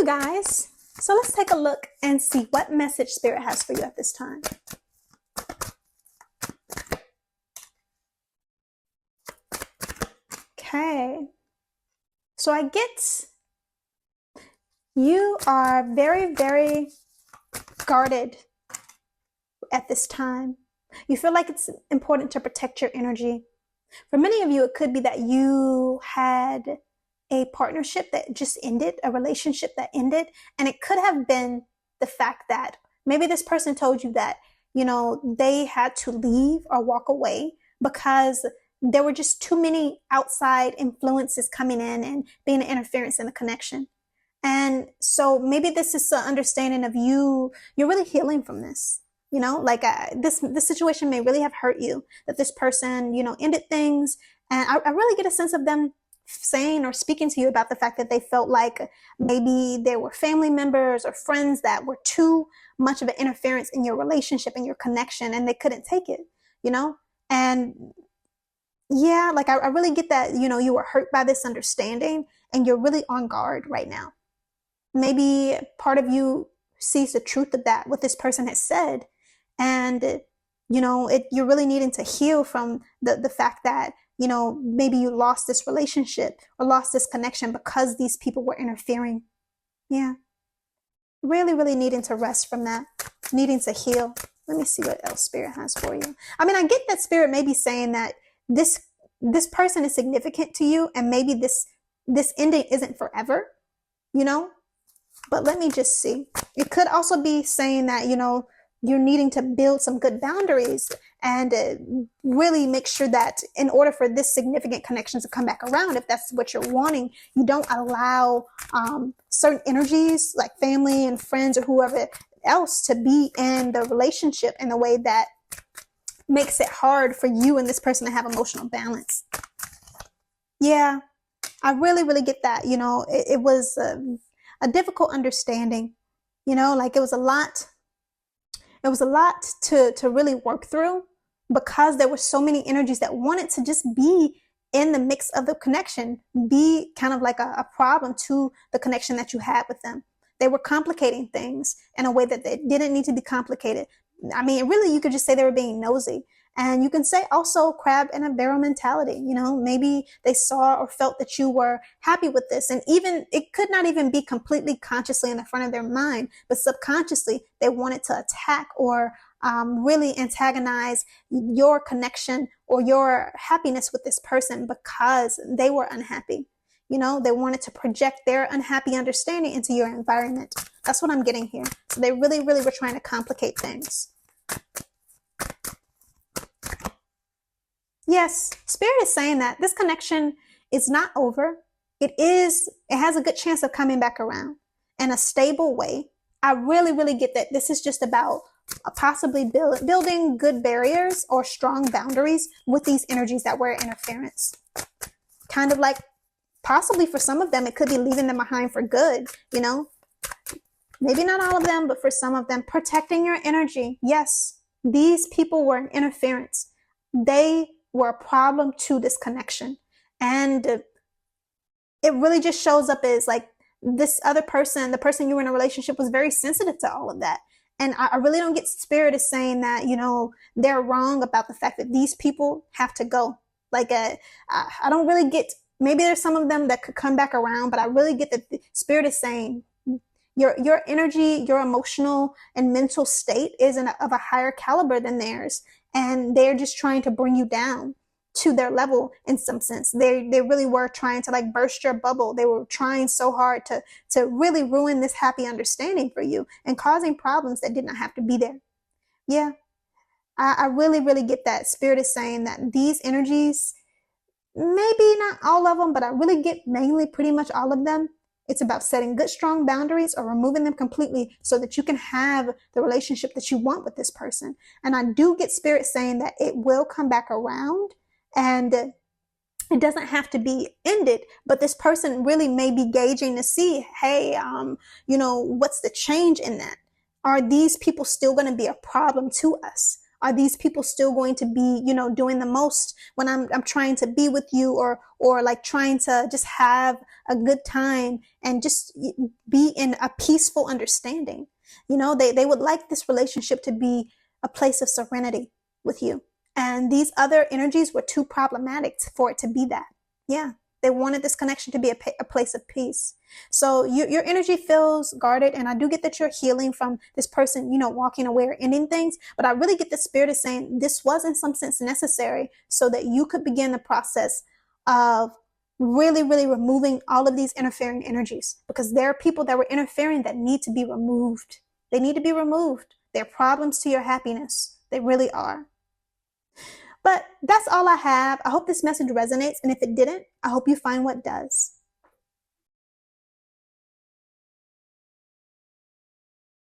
guys. So let's take a look and see what message Spirit has for you at this time. Okay. So I get you are very, very guarded at this time. You feel like it's important to protect your energy. For many of you, it could be that you had a partnership that just ended, a relationship that ended, and it could have been the fact that maybe this person told you that, they had to leave or walk away because there were just too many outside influences coming in and being an interference in the connection. And so maybe this is an understanding of you're really healing from this. This situation may really have hurt you, that this person, ended things. And I really get a sense of them saying or speaking to you about the fact that they felt like maybe there were family members or friends that were too much of an interference in your relationship and your connection, and they couldn't take it, And yeah, I really get that, you were hurt by this understanding and you're really on guard right now. Maybe part of you sees the truth of that, what this person has said. And, you're really needing to heal from the fact that, maybe you lost this relationship or lost this connection because these people were interfering. Yeah. Really, really needing to rest from that, needing to heal. Let me see what else Spirit has for you. I get that Spirit may be saying that this person is significant to you, and maybe this ending isn't forever, But let me just see. It could also be saying that, you're needing to build some good boundaries and really make sure that in order for this significant connection to come back around, if that's what you're wanting, you don't allow certain energies like family and friends or whoever else to be in the relationship in a way that makes it hard for you and this person to have emotional balance. Yeah, I really, really get that. It was a difficult understanding, it was a lot. It was a lot to really work through because there were so many energies that wanted to just be in the mix of the connection, be kind of like a problem to the connection that you had with them. They were complicating things in a way that they didn't need to be complicated. Really, you could just say they were being nosy. And you can say also crab in a barrel mentality. Maybe they saw or felt that you were happy with this. And even it could not even be completely consciously in the front of their mind, but subconsciously they wanted to attack or really antagonize your connection or your happiness with this person because they were unhappy. They wanted to project their unhappy understanding into your environment. That's what I'm getting here. So they really, really were trying to complicate things. Yes, Spirit is saying that this connection is not over. It has a good chance of coming back around in a stable way. I really, really get that this is just about possibly building good barriers or strong boundaries with these energies that were interference. Kind of like possibly for some of them, it could be leaving them behind for good, Maybe not all of them, but for some of them, protecting your energy. Yes, these people were an interference. They were a problem to this connection. And it really just shows up as like this other person, the person you were in a relationship, was very sensitive to all of that. And I really don't get Spirit is saying that, they're wrong about the fact that these people have to go. I don't really get, maybe there's some of them that could come back around, but I really get that the Spirit is saying your energy, your emotional and mental state is of a higher caliber than theirs. And they're just trying to bring you down to their level in some sense. They really were trying to burst your bubble. They were trying so hard to really ruin this happy understanding for you and causing problems that did not have to be there. Yeah, I really, really get that. Spirit is saying that these energies, maybe not all of them, but I really get mainly pretty much all of them. It's about setting good, strong boundaries or removing them completely so that you can have the relationship that you want with this person. And I do get Spirit saying that it will come back around and it doesn't have to be ended, but this person really may be gauging to see, hey, what's the change in that? Are these people still going to be a problem to us? Are these people still going to be, doing the most when I'm trying to be with you, or like trying to just have a good time and just be in a peaceful understanding? They would like this relationship to be a place of serenity with you. And these other energies were too problematic for it to be that. Yeah. They wanted this connection to be a place of peace. So your energy feels guarded. And I do get that you're healing from this person, walking away or ending things. But I really get the spirit of saying this was in some sense necessary so that you could begin the process of really, really removing all of these interfering energies, because there are people that were interfering that need to be removed. They need to be removed. They're problems to your happiness. They really are. But that's all I have. I hope this message resonates. And if it didn't, I hope you find what does.